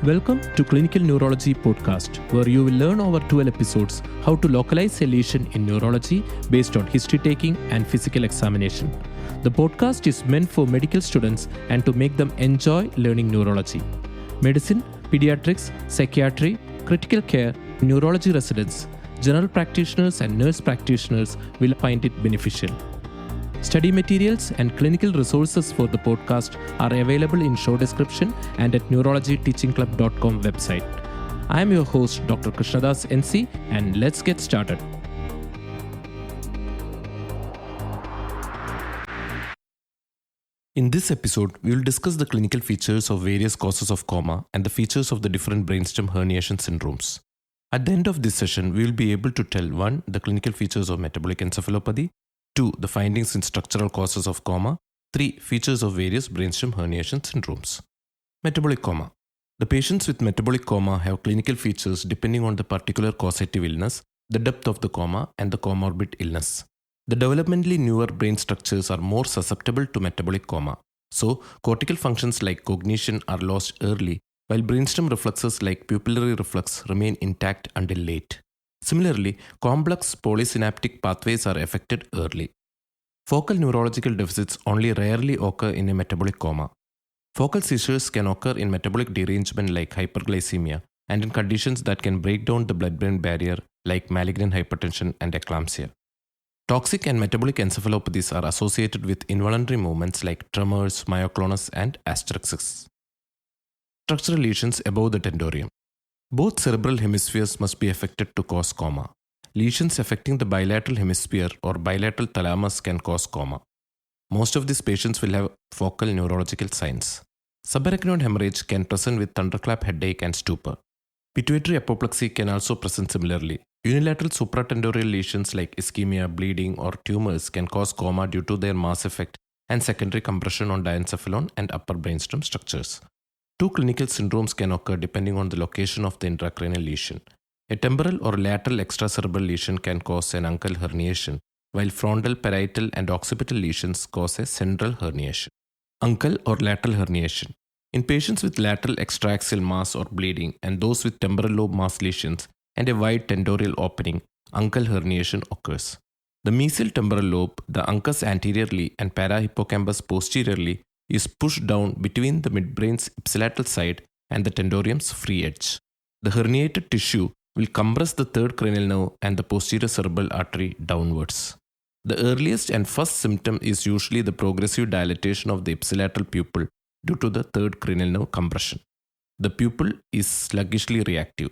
Welcome to Clinical Neurology Podcast, where you will learn over 12 episodes how to localize a lesion in neurology based on history taking and physical examination. The podcast is meant for medical students and to make them enjoy learning neurology. Medicine, pediatrics, psychiatry, critical care, neurology residents, general practitioners and nurse practitioners will find it beneficial. Study materials and clinical resources for the podcast are available in show description and at neurologyteachingclub.com website. I am your host Dr. Krishnadas NC, and let's get started. In this episode, we will discuss the clinical features of various causes of coma and the features of the different brainstem herniation syndromes. At the end of this session, we will be able to tell 1. The clinical features of metabolic encephalopathy, 2. The findings in structural causes of coma, 3. Features of various brainstem herniation syndromes. Metabolic coma. The patients with metabolic coma have clinical features depending on the particular causative illness, the depth of the coma, and the comorbid illness. The developmentally newer brain structures are more susceptible to metabolic coma. So, cortical functions like cognition are lost early, while brainstem reflexes like pupillary reflex remain intact until late. Similarly, complex polysynaptic pathways are affected early. Focal neurological deficits only rarely occur in a metabolic coma. Focal seizures can occur in metabolic derangement like hyperglycemia and in conditions that can break down the blood-brain barrier like malignant hypertension and eclampsia. Toxic and metabolic encephalopathies are associated with involuntary movements like tremors, myoclonus, and asterixis. Structural lesions above the tendorium. Both cerebral hemispheres must be affected to cause coma. Lesions affecting the bilateral hemisphere or bilateral thalamus can cause coma. Most of these patients will have focal neurological signs. Subarachnoid hemorrhage can present with thunderclap headache and stupor. Pituitary apoplexy can also present similarly. Unilateral supratentorial lesions like ischemia, bleeding, or tumors can cause coma due to their mass effect and secondary compression on diencephalon and upper brainstem structures. 2 clinical syndromes can occur depending on the location of the intracranial lesion. A temporal or lateral extracerebral lesion can cause an uncal herniation, while frontal, parietal, and occipital lesions cause a central herniation. Uncal or lateral herniation. In patients with lateral extraaxial mass or bleeding and those with temporal lobe mass lesions and a wide tendorial opening, uncal herniation occurs. The mesial temporal lobe, the uncus anteriorly and parahippocampus posteriorly, is pushed down between the midbrain's ipsilateral side and the tendorium's free edge. The herniated tissue will compress the third cranial nerve and the posterior cerebral artery downwards. The earliest and first symptom is usually the progressive dilatation of the ipsilateral pupil due to the third cranial nerve compression. The pupil is sluggishly reactive.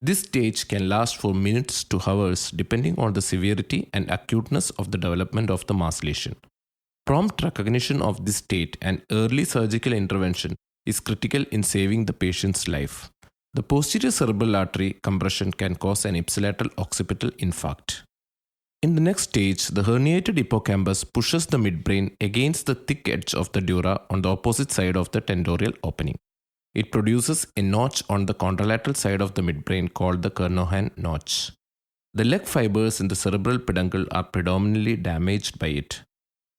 This stage can last for minutes to hours depending on the severity and acuteness of the development of the mass lesion. Prompt recognition of this state and early surgical intervention is critical in saving the patient's life. The posterior cerebral artery compression can cause an ipsilateral occipital infarct. In the next stage, the herniated hippocampus pushes the midbrain against the thick edge of the dura on the opposite side of the tendorial opening. It produces a notch on the contralateral side of the midbrain called the Kernohan notch. The leg fibers in the cerebral peduncle are predominantly damaged by it.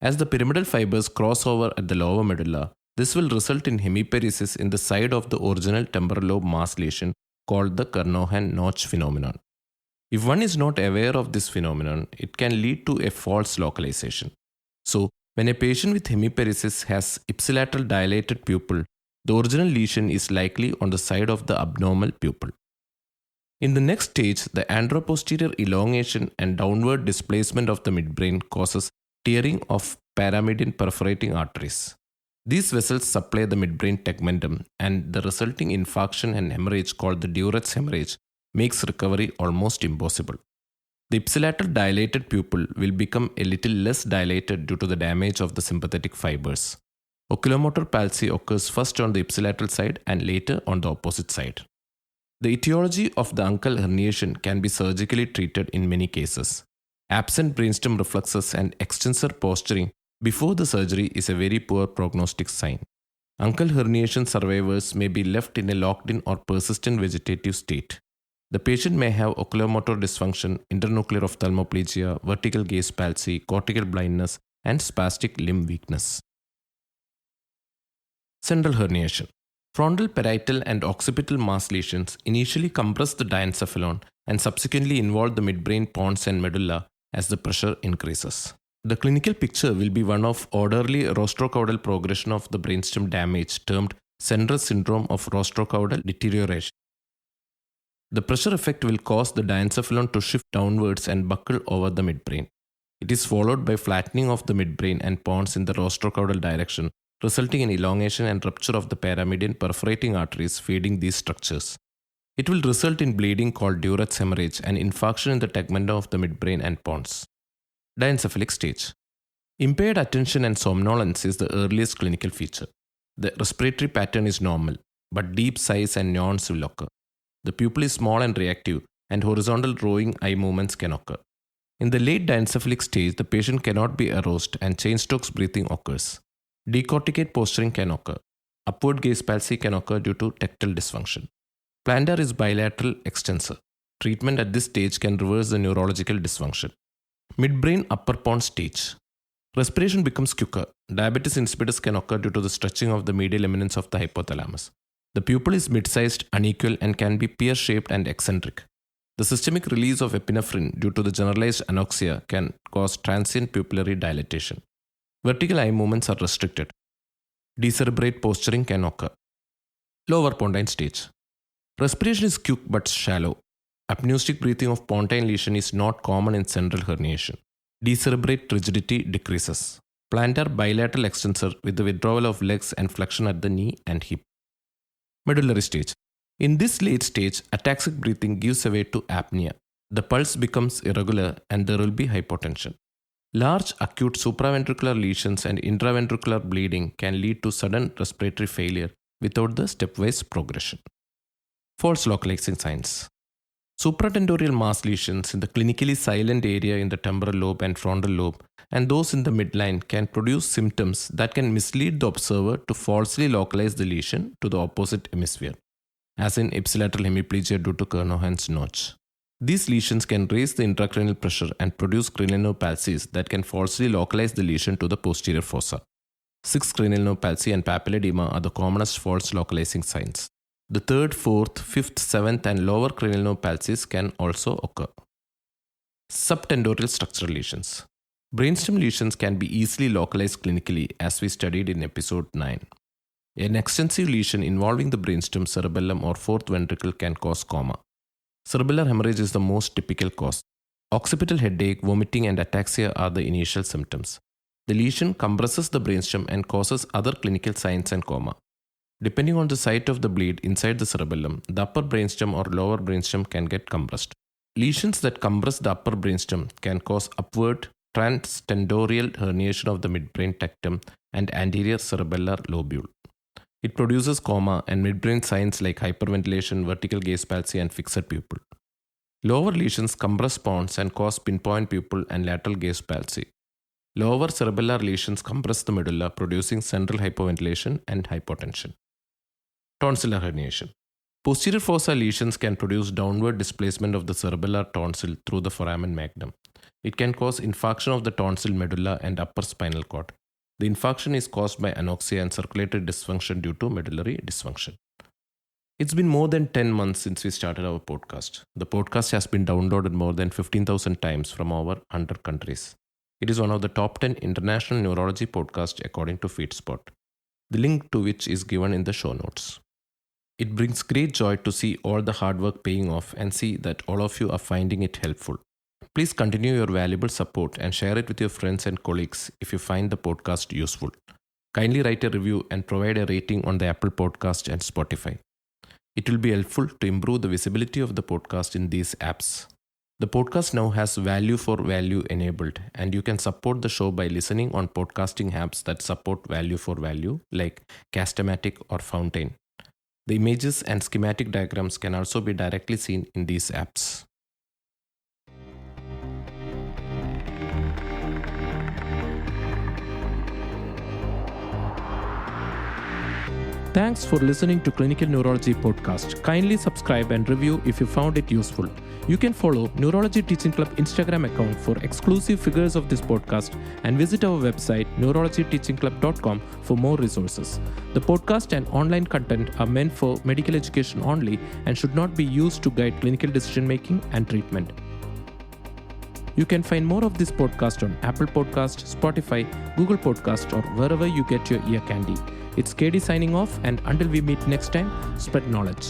As the pyramidal fibers cross over at the lower medulla, this will result in hemiparesis in the side of the original temporal lobe mass lesion called the Kernohan notch phenomenon. If one is not aware of this phenomenon, it can lead to a false localization. So, when a patient with hemiparesis has ipsilateral dilated pupil, the original lesion is likely on the side of the abnormal pupil. In the next stage, the anteroposterior elongation and downward displacement of the midbrain causes tearing of paramedian perforating arteries. These vessels supply the midbrain tegmentum, and the resulting infarction and hemorrhage called the Duret's hemorrhage makes recovery almost impossible. The ipsilateral dilated pupil will become a little less dilated due to the damage of the sympathetic fibers. Oculomotor palsy occurs first on the ipsilateral side and later on the opposite side. The etiology of the uncal herniation can be surgically treated in many cases. Absent brainstem reflexes and extensor posturing before the surgery is a very poor prognostic sign. Uncal herniation survivors may be left in a locked-in or persistent vegetative state. The patient may have oculomotor dysfunction, internuclear ophthalmoplegia, vertical gaze palsy, cortical blindness, and spastic limb weakness. Central herniation. Frontal, parietal, and occipital mass lesions initially compress the diencephalon and subsequently involve the midbrain pons and medulla as the pressure increases. The clinical picture will be one of orderly rostrocaudal progression of the brainstem damage termed central syndrome of rostrocaudal deterioration. The pressure effect will cause the diencephalon to shift downwards and buckle over the midbrain. It is followed by flattening of the midbrain and pons in the rostrocaudal direction, resulting in elongation and rupture of the paramedian perforating arteries feeding these structures. It will result in bleeding called Duret's hemorrhage and infarction in the tegmenta of the midbrain and pons. Diencephalic stage. Impaired attention and somnolence is the earliest clinical feature. The respiratory pattern is normal, but deep sighs and yawns will occur. The pupil is small and reactive, and horizontal rolling eye movements can occur. In the late diencephalic stage, the patient cannot be aroused and Cheyne-Stokes breathing occurs. Decorticate posturing can occur. Upward gaze palsy can occur due to tectal dysfunction. Plantar is bilateral extensor. Treatment at this stage can reverse the neurological dysfunction. Midbrain upper pons stage. Respiration becomes quicker. Diabetes insipidus can occur due to the stretching of the medial eminence of the hypothalamus. The pupil is mid-sized, unequal, and can be pear-shaped and eccentric. The systemic release of epinephrine due to the generalized anoxia can cause transient pupillary dilatation. Vertical eye movements are restricted. Decerebrate posturing can occur. Lower pontine stage. Respiration is quick but shallow. Apneustic breathing of pontine lesion is not common in central herniation. Decerebrate rigidity decreases. Plantar bilateral extensor with the withdrawal of legs and flexion at the knee and hip. Medullary stage. In this late stage, ataxic breathing gives way to apnea. The pulse becomes irregular and there will be hypotension. Large acute supraventricular lesions and intraventricular bleeding can lead to sudden respiratory failure without the stepwise progression. False localizing signs. Supratentorial mass lesions in the clinically silent area in the temporal lobe and frontal lobe and those in the midline can produce symptoms that can mislead the observer to falsely localize the lesion to the opposite hemisphere, as in ipsilateral hemiplegia due to Kernohan's notch. These lesions can raise the intracranial pressure and produce cranial nerve palsies that can falsely localize the lesion to the posterior fossa. 6 cranial nerve palsy and papilledema are the commonest false localizing signs. The 3rd, 4th, 5th, 7th and lower cranial nerve palsies can also occur. Subtentorial structural lesions. Brainstem lesions can be easily localized clinically as we studied in episode 9. An extensive lesion involving the brainstem, cerebellum or 4th ventricle can cause coma. Cerebellar hemorrhage is the most typical cause. Occipital headache, vomiting and ataxia are the initial symptoms. The lesion compresses the brainstem and causes other clinical signs and coma. Depending on the site of the bleed inside the cerebellum, the upper brainstem or lower brainstem can get compressed. Lesions that compress the upper brainstem can cause upward transtentorial herniation of the midbrain tectum and anterior cerebellar lobule. It produces coma and midbrain signs like hyperventilation, vertical gaze palsy, and fixed pupil. Lower lesions compress pons and cause pinpoint pupil and lateral gaze palsy. Lower cerebellar lesions compress the medulla, producing central hypoventilation and hypotension. Tonsillar herniation. Posterior fossa lesions can produce downward displacement of the cerebellar tonsil through the foramen magnum. It can cause infarction of the tonsil medulla and upper spinal cord. The infarction is caused by anoxia and circulatory dysfunction due to medullary dysfunction. It's been more than 10 months since we started our podcast. The podcast has been downloaded more than 15,000 times from over 100 countries. It is one of the top 10 international neurology podcasts according to FeedSpot, the link to which is given in the show notes. It brings great joy to see all the hard work paying off and see that all of you are finding it helpful. Please continue your valuable support and share it with your friends and colleagues if you find the podcast useful. Kindly write a review and provide a rating on the Apple Podcast and Spotify. It will be helpful to improve the visibility of the podcast in these apps. The podcast now has value for value enabled, and you can support the show by listening on podcasting apps that support value for value like Castamatic or Fountain. The images and schematic diagrams can also be directly seen in these apps. Thanks for listening to Clinical Neurology Podcast. Kindly subscribe and review if you found it useful. You can follow Neurology Teaching Club Instagram account for exclusive figures of this podcast and visit our website neurologyteachingclub.com for more resources. The podcast and online content are meant for medical education only and should not be used to guide clinical decision making and treatment. You can find more of this podcast on Apple Podcast, Spotify, Google Podcast, or wherever you get your ear candy. It's KD signing off, and until we meet next time, spread knowledge.